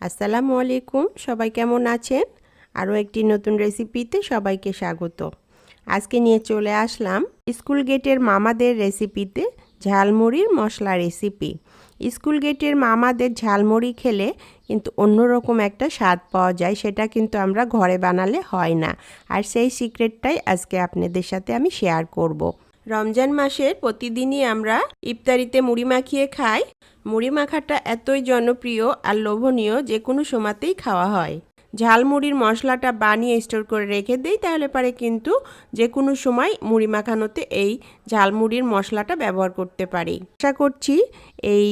আসসালামু আলাইকুম, সবাই কেমন আছেন? আরও একটি নতুন রেসিপিতে সবাইকে স্বাগত। আজকে নিয়ে চলে আসলাম স্কুল গেটের মামাদের রেসিপিতে ঝালমুড়ির মশলা রেসিপি। স্কুল গেটের মামাদের ঝালমুড়ি খেলে কিন্তু অন্যরকম একটা স্বাদ পাওয়া যায়, সেটা কিন্তু আমরা ঘরে বানালে হয় না। আর সেই সিক্রেটটাই আজকে আপনাদের সাথে আমি শেয়ার করব। রমজান মাসের প্রতিদিনই আমরা ইফতারিতে মুড়ি মাখিয়ে খাই। মুড়ি মাখাটা এতই জনপ্রিয় আর লোভনীয় যে কোনো সময়তেই খাওয়া হয়। ঝালমুড়ির মশলাটা বানিয়ে স্টোর করে রেখে দেই, তাহলে পারে কিন্তু যে কোনো সময় মুড়ি মাখানোতে এই ঝালমুড়ির মশলাটা ব্যবহার করতে পারি। আশা করছি এই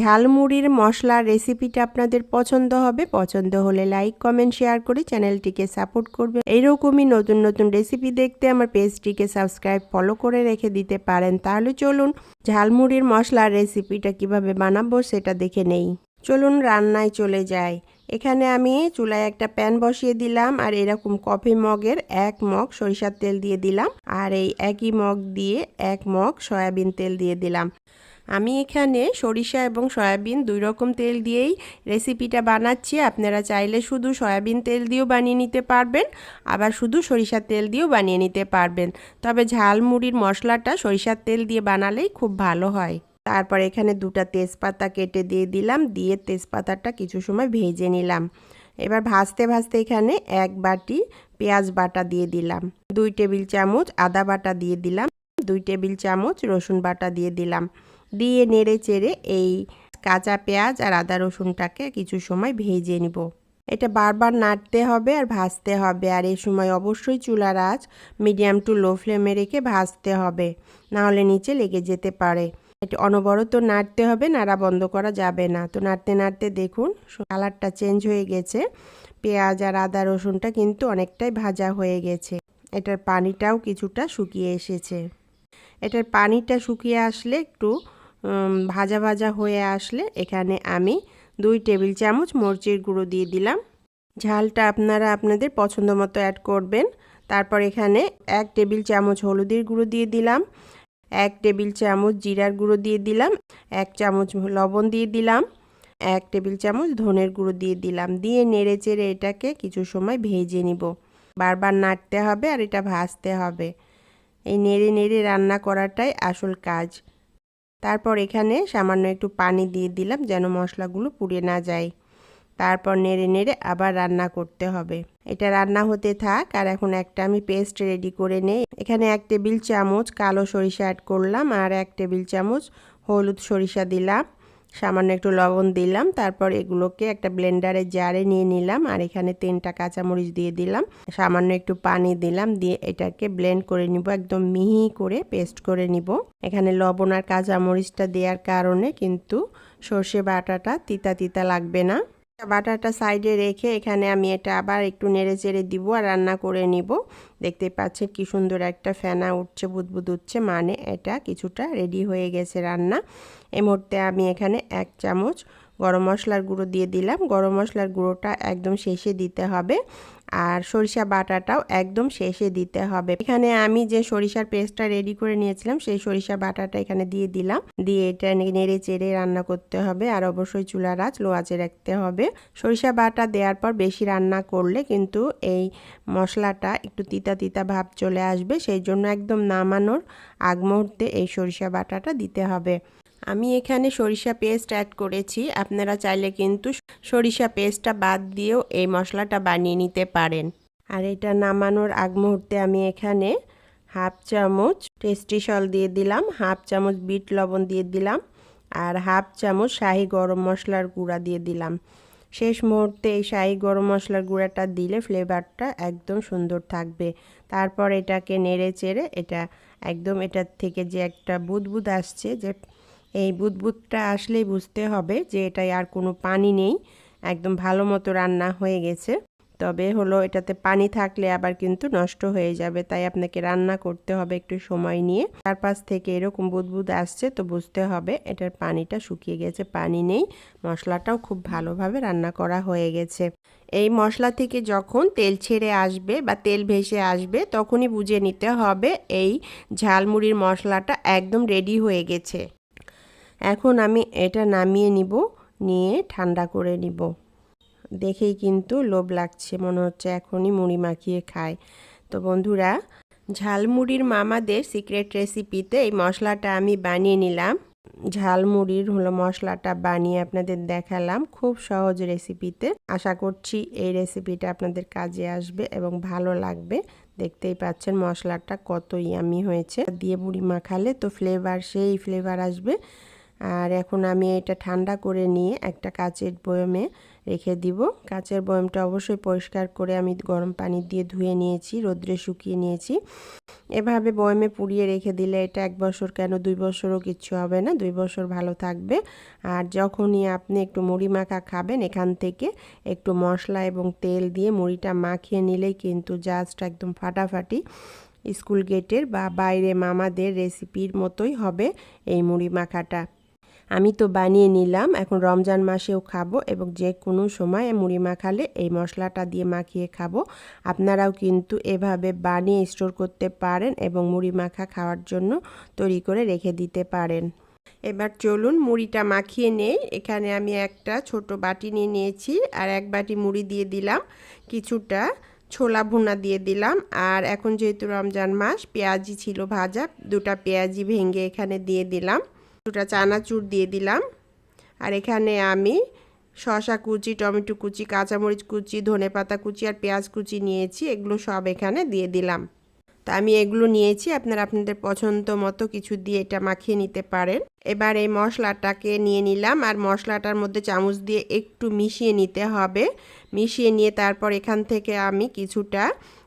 ঝালমুড়ির মশলার রেসিপিটা আপনাদের পছন্দ হবে। পছন্দ হলে লাইক, কমেন্ট, শেয়ার করে চ্যানেলটিকে সাপোর্ট করবে। এইরকমই নতুন নতুন রেসিপি দেখতে আমার পেজটিকে সাবস্ক্রাইব, ফলো করে রেখে দিতে পারেন। তাহলে চলুন ঝালমুড়ির মশলার রেসিপিটা কিভাবে বানাবো সেটা দেখে নেই। চলুন রান্নায় চলে যাই। এখানে আমি চুলায় একটা প্যান বসিয়ে দিলাম আর এরকম কফি মগের 1 মগ সরিষার তেল দিয়ে দিলাম আর এই একই মগ দিয়ে 1 মগ সয়াবিন তেল দিয়ে দিলাম। আমি এখানে সরিষা এবং সয়াবিন 2 রকম তেল দিয়েই রেসিপিটা বানাচ্ছি। আপনারা চাইলে শুধু সয়াবিন তেল দিয়েও বানিয়ে নিতে পারবেন, আবার শুধু সরিষার তেল দিয়েও বানিয়ে নিতে পারবেন। তবে ঝালমুড়ির মশলাটা সরিষার তেল দিয়ে বানালেই খুব ভালো হয়। তারপর এখানে 2টা তেজপাতা কেটে দিয়ে দিলাম, দিয়ে তেজপাতাটা কিছু সময় ভেজে নিলাম। এবার ভাজতে ভাজতে এখানে 1 বাটি পেঁয়াজ বাটা দিয়ে দিলাম, 2 টেবিল চামচ আদা বাটা দিয়ে দিলাম, 2 টেবিল চামচ রসুন বাটা দিয়ে দিলাম। দিয়ে নেড়ে চেড়ে এই কাঁচা পেঁয়াজ আর আদা রসুনটাকে কিছু সময় ভেজে নিব। এটা বারবার নাড়তে হবে আর ভাজতে হবে, আর এই সময় অবশ্যই চুলার আঁচ মিডিয়াম টু লো ফ্লেমে রেখে ভাজতে হবে, না হলে নিচে লেগে যেতে পারে। এটা অনবরত নাড়তে হবে, নাড়া বন্ধ করা যাবে না। তো নাড়তে নাড়তে দেখুন কালারটা চেঞ্জ হয়ে গেছে। পেঁয়াজ আর আদা রসুনটা কিন্তু অনেকটাই ভাজা হয়ে গেছে। এটার পানিটাও কিছুটা শুকিয়ে এসেছে। এটার পানিটা শুকিয়ে আসলে একটু ভাজা ভাজা হয়ে আসলে এখানে আমি 2 টেবিল চামচ মরিচের গুঁড়ো দিয়ে দিলাম। ঝালটা আপনারা আপনাদের পছন্দ মতো অ্যাড করবেন। তারপর এখানে 1 টেবিল চামচ হলুদের গুঁড়ো দিয়ে দিলাম, 1 টেবিল চামচ জিরার গুঁড়ো দিয়ে দিলাম, 1 চামচ লবণ দিয়ে দিলাম, 1 টেবিল চামচ ধনের গুঁড়ো দিয়ে দিলাম। দিয়ে নেড়ে চেড়ে এটাকে কিছু সময় ভেজে নিব। বারবার নাড়তে হবে আর এটা ভাজতে হবে। এই নেড়ে নেড়ে রান্না করাটাই আসল কাজ। তারপর এখানে সামান্য একটু পানি দিয়ে দিলাম যেন মশলাগুলো পুড়ে না যায়। তারপর নেড়ে নেড়ে আবার রান্না করতে হবে। এটা রান্না হতে থাক আর এখন একটা আমি পেস্ট রেডি করে নেই। এখানে 1 টেবিল চামচ কালো সরিষা অ্যাড করলাম আর 1 টেবিল চামচ হলুদ সরিষা দিলাম, সামান্য একটু লবণ দিলাম। তারপর এগুলোকে একটা ব্লেন্ডারের জারে নিয়ে নিলাম আর এখানে 3টা কাঁচামরিচ দিয়ে দিলাম, সামান্য একটু পানি দিলাম, দিয়ে এটাকে ব্লেন্ড করে নিব, একদম মিহি করে পেস্ট করে নিব। এখানে লবণ আর কাঁচামরিচটা দেওয়ার কারণে কিন্তু সর্ষে বাটাটা তিতা তিতা লাগবে না। বাটাটা সাইডে রেখে এখানে আমি এটা আবার একটু নেড়ে চেড়ে দিব আর রান্না করে নিব। দেখতে পাচ্ছেন কি সুন্দর একটা ফেনা উঠছে, বুদবুদ উঠছে, মানে এটা কিছুটা রেডি হয়ে গেছে রান্না। এই মুহূর্তে আমি এখানে 1 চামচ গরম মশলার গুঁড়ো দিয়ে দিলাম। গরম মশলার গুঁড়োটা একদম শেষে দিতে হবে আর সরিষা বাটাটাও একদম শেষে দিতে হবে। এখানে আমি যে সরিষার পেস্টটা রেডি করে নিয়েছিলাম সেই সরিষা বাটাটা এখানে দিয়ে দিলাম, দিয়ে এটা নেড়ে চেড়ে রান্না করতে হবে আর অবশ্যই চুলার আঁচ লো আঁচে রাখতে হবে। সরিষা বাটা দেওয়ার পর বেশি রান্না করলে কিন্তু এই মশলাটা একটু তিতা তিতা ভাব চলে আসবে, সেই জন্য একদম নামানোর আগ মুহূর্তে এই সরিষা বাটাটা দিতে হবে। আমি এখানে সরিষা পেস্ট অ্যাড করেছি, আপনারা চাইলে কিন্তু সরিষা পেস্টটা বাদ দিয়েও এই মশলাটা বানিয়ে নিতে পারেন। আর এটা নামানোর আগ মুহূর্তে আমি এখানে 1/2 চামচ টেস্টি সল্ট দিয়ে দিলাম, 1/2 চামচ বিট লবণ দিয়ে দিলাম আর 1/2 চামচ শাহি গরম মশলার গুঁড়া দিয়ে দিলাম। শেষ মুহূর্তে এই শাহি গরম মশলার গুঁড়াটা দিলে ফ্লেভারটা একদম সুন্দর থাকবে। তারপর এটাকে নেড়ে চেড়ে এটা একদম এটার থেকে যে একটা বুদবুদ আসছে, যে এই বুদবুদটা আসলেই বুঝতে হবে যে এটায় আর কোনো পানি নেই, একদম ভালো মতো রান্না হয়ে গেছে। তবে হলো এটাতে পানি থাকলে আবার কিন্তু নষ্ট হয়ে যাবে, তাই আপনাকে রান্না করতে হবে একটু সময় নিয়ে। চারপাশ থেকে এরকম বুদবুদ আসছে তো বুঝতে হবে এটার পানিটা শুকিয়ে গেছে, পানি নেই। মশলাটাও খুব ভালোভাবে রান্না করা হয়ে গেছে। এই মশলা থেকে যখন তেল ছেড়ে আসবে বা তেল ভেসে আসবে তখনই বুঝে নিতে হবে এই ঝালমুড়ির মশলাটা একদম রেডি হয়ে গেছে। এখন আমি এটা নামিয়ে নিব, নিয়ে ঠান্ডা করে নিব। দেখেই কিন্তু লোভ লাগছে, মনে হচ্ছে এখনই মুড়ি মাখিয়ে খায়। তো বন্ধুরা, ঝালমুড়ির মামাদের সিক্রেট রেসিপিতে এই মশলাটা আমি বানিয়ে নিলাম। ঝালমুড়ির মশলাটা বানিয়ে আপনাদের দেখালাম খুব সহজ রেসিপিতে। আশা করছি এই রেসিপিটা আপনাদের কাজে আসবে এবং ভালো লাগবে। দেখতেই পাচ্ছেন মশলাটা কত ইয়ামি হয়েছে, দিয়ে মুড়ি মাখালে তো সেই ফ্লেভার আসবে। আর এখন আমি এটা ঠান্ডা করে নিয়ে একটা কাচের বয়মে রেখে দিব। কাচের বয়মটা অবশ্যই পরিষ্কার করে আমি গরম পানি দিয়ে ধুয়ে নিয়েছি, রোদ্রে শুকিয়ে নিয়েছি। এভাবে বয়মে পুড়িয়ে রেখে দিলে এটা 1 বছর কেন 2 বছরও কিচ্ছু হবে না, 2 বছর ভালো থাকবে। আর যখনই আপনি একটু মুড়ি মাখা খাবেন, এখান থেকে একটু মশলা এবং তেল দিয়ে মুড়িটা মাখিয়ে নিলেই কিন্তু জাস্ট একদম ফাটাফাটি স্কুল গেটের বা বাইরে মামাদের রেসিপির মতোই হবে এই মুড়ি মাখাটা। আমি তো বানিয়ে নিলাম, এখন রমজান মাসেও খাবো এবং যে কোনো সময় মুড়ি মাখালে এই মশলাটা দিয়ে মাখিয়ে খাবো। আপনারাও কিন্তু এভাবে বানিয়ে স্টোর করতে পারেন এবং মুড়ি মাখা খাওয়ার জন্য তৈরি করে রেখে দিতে পারেন। এবার চলুন মুড়িটা মাখিয়ে নেই। এখানে আমি একটা ছোট বাটি নিয়ে নিয়েছি আর 1 বাটি মুড়ি দিয়ে দিলাম, কিছুটা ছোলা ভুনা দিয়ে দিলাম। আর এখন যেহেতু রমজান মাস, পেঁয়াজি ছিল ভাজা, 2টা পেঁয়াজি ভেঙে এখানে দিয়ে দিলাম, 2টা চানাচুর দিয়ে দিলাম। আর এখানে আমি শসা কুচি, টমেটো কুচি, কাঁচামরিচ কুচি, ধনেপাতা কুচি আর পেঁয়াজ কুচি নিয়েছি, এগুলো সব এখানে দিয়ে দিলাম। তা আমি এগুলো নিয়েছি, আপনারা আপনাদের পছন্দ মতো কিছু দিয়ে এটা মাখিয়ে নিতে পারেন। এবার এই মশলাটাকে নিয়ে নিলাম আর মশলাটার মধ্যে চামচ দিয়ে একটু মিশিয়ে নিতে হবে। মিশিয়ে নিয়ে তারপর এখান থেকে আমি কিছুটা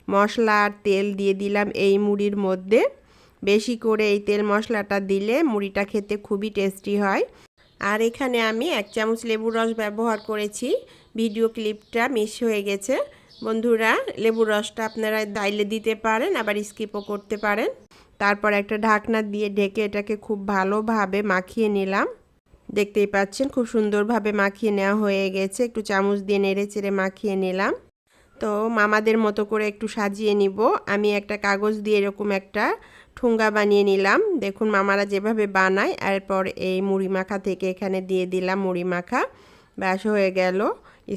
মশলা আর তেল দিয়ে দিলাম এই মুড়ির মধ্যে। বেশি করে এই তেল মশলাটা দিলে মুড়িটা খেতে খুবই টেস্টি হয়। আর এখানে আমি 1 চামচ লেবুর রস ব্যবহার করেছি, ভিডিও ক্লিপটা মিস হয়ে গেছে। বন্ধুরা, লেবুর রসটা আপনারা ডাইলে দিতে পারেন, আবার স্কিপও করতে পারেন। তারপর একটা ঢাকনা দিয়ে ঢেকে এটাকে খুব ভালোভাবে মাখিয়ে নিলাম। দেখতেই পাচ্ছেন খুব সুন্দরভাবে মাখিয়ে নেওয়া হয়ে গেছে। একটু চামচ দিয়ে নেড়ে চেড়ে মাখিয়ে নিলাম। তো মামাদের মতো করে একটু সাজিয়ে নিব। আমি একটা কাগজ দিয়ে এরকম একটা ঠোঙ্গা বানিয়ে নিলাম। দেখুন মামারা যেভাবে বানায়। এরপর এই মুড়ি মাখা থেকে এখানে দিয়ে দিলাম মুড়ি মাখা। ব্যাস হয়ে গেল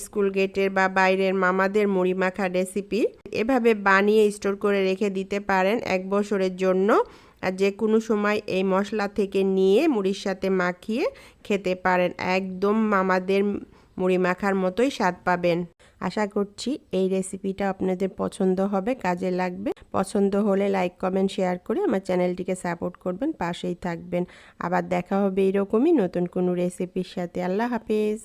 স্কুল গেটের বা বাইরের মামাদের মুড়ি মাখা রেসিপি। এভাবে বানিয়ে স্টোর করে রেখে দিতে পারেন 1 বছরের জন্য। আর যে কোনো সময় এই মশলা থেকে নিয়ে মুড়ির সাথে মাখিয়ে খেতে পারেন, একদম মামাদের মুড়ি মাখার মতোই স্বাদ পাবেন। আশা করছি এই রেসিপিটা আপনাদের পছন্দ হবে, কাজে লাগবে। পছন্দ হলে লাইক, কমেন্ট, শেয়ার করে আমার চ্যানেলটিকে সাপোর্ট করবেন, পাশেই থাকবেন। আবার দেখা হবে এরকমই নতুন কোনো রেসিপির সাথে। আল্লাহ হাফেজ।